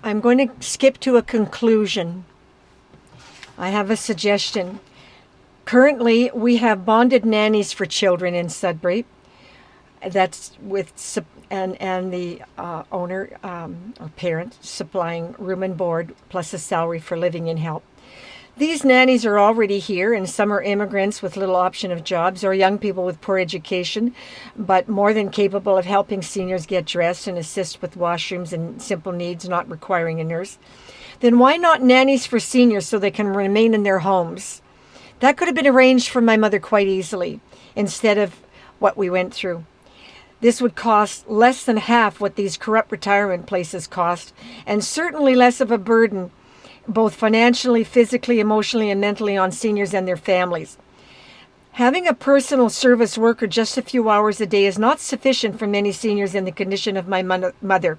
I'm going to skip to a conclusion. I have a suggestion. Currently, we have bonded nannies for children in Sudbury. That's with and the owner or parent supplying room and board plus a salary for living and help. These nannies are already here, and some are immigrants with little option of jobs or young people with poor education, but more than capable of helping seniors get dressed and assist with washrooms and simple needs not requiring a nurse. Then why not nannies for seniors so they can remain in their homes? That could have been arranged for my mother quite easily instead of what we went through. This would cost less than half what these corrupt retirement places cost, and certainly less of a burden, both financially, physically, emotionally, and mentally on seniors and their families. Having a personal service worker just a few hours a day is not sufficient for many seniors in the condition of my mother,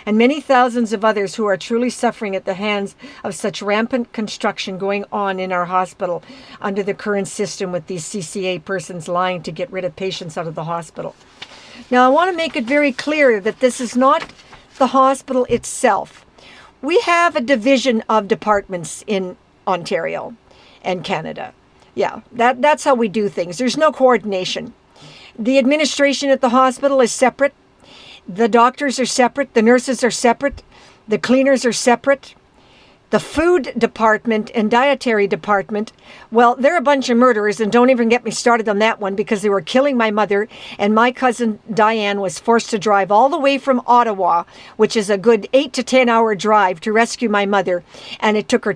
and many thousands of others who are truly suffering at the hands of such rampant construction going on in our hospital under the current system with these CCA persons lying to get rid of patients out of the hospital. Now, I want to make it very clear that this is not the hospital itself. We have a division of departments in Ontario and Canada. Yeah, that's how we do things. There's no coordination. The administration at the hospital is separate. The doctors are separate. The nurses are separate. The cleaners are separate. The food department and dietary department, well, they're a bunch of murderers, and don't even get me started on that one because they were killing my mother, and my cousin Diane was forced to drive all the way from Ottawa, which is a good 8 to 10 hour drive, to rescue my mother, and it took her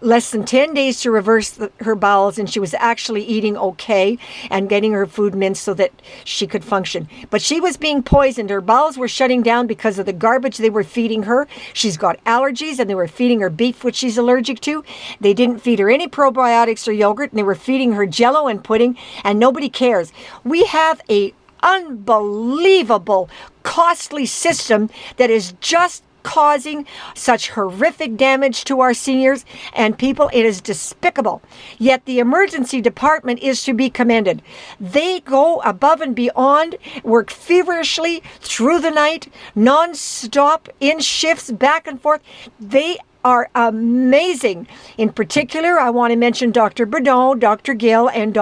less than 10 days to reverse her bowels, and she was actually eating okay and getting her food minced so that she could function. But she was being poisoned. Her bowels were shutting down because of the garbage they were feeding her. She's got allergies, and they were feeding her beef, which she's allergic to. They didn't feed her any probiotics or yogurt, and they were feeding her Jell-O and pudding, and nobody cares. We have a unbelievable, costly system that is just causing such horrific damage to our seniors and people. It is despicable. Yet the emergency department is to be commended. They go above and beyond, work feverishly through the night, non-stop, in shifts, back and forth. They are amazing. In particular, I want to mention Dr. Bourdon, Dr. Gill, and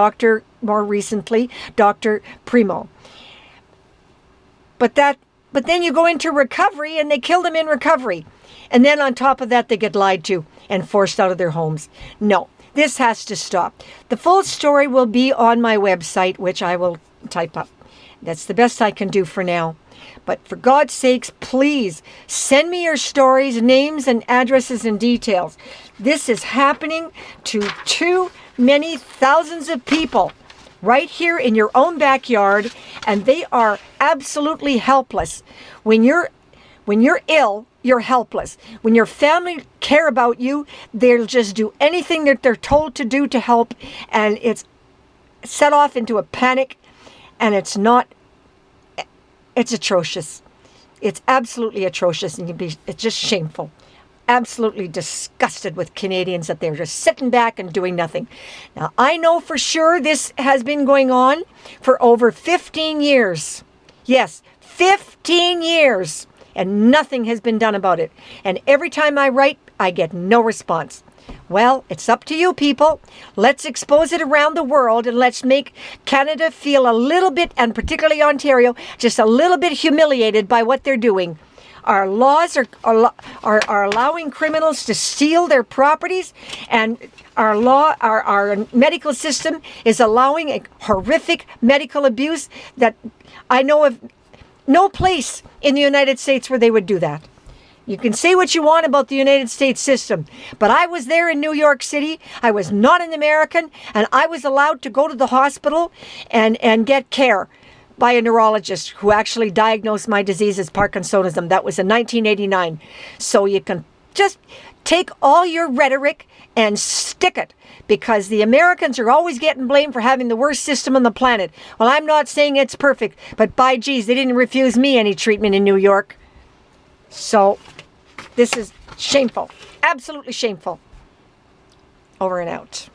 more recently, Dr. Primo. But then you go into recovery and they kill them in recovery. And then on top of that, they get lied to and forced out of their homes. No, this has to stop. The full story will be on my website, which I will type up. That's the best I can do for now. But for God's sakes, please send me your stories, names and addresses and details. This is happening to too many thousands of people right here in your own backyard, and they are absolutely helpless. When you're ill, you're helpless. When your family care about you, they'll just do anything that they're told to do to help, and it's set off into a panic, and it's atrocious. It's absolutely atrocious, and it's just shameful. Absolutely disgusted with Canadians that they're just sitting back and doing nothing. Now, I know for sure this has been going on for over 15 years. Yes, 15 years. And nothing has been done about it. And every time I write, I get no response. Well, it's up to you people. Let's expose it around the world, and let's make Canada feel a little bit, and particularly Ontario, just a little bit humiliated by what they're doing. Our laws are allowing criminals to steal their properties, and our medical system is allowing a horrific medical abuse that I know of no place in the United States where they would do that. You can say what you want about the United States system, but I was there in New York City. I was not an American, and I was allowed to go to the hospital and get care by a neurologist who actually diagnosed my disease as Parkinsonism. That was in 1989. So you can just take all your rhetoric and stick it, because the Americans are always getting blamed for having the worst system on the planet. Well, I'm not saying it's perfect, but by geez, they didn't refuse me any treatment in New York. So this is shameful, absolutely shameful. Over and out.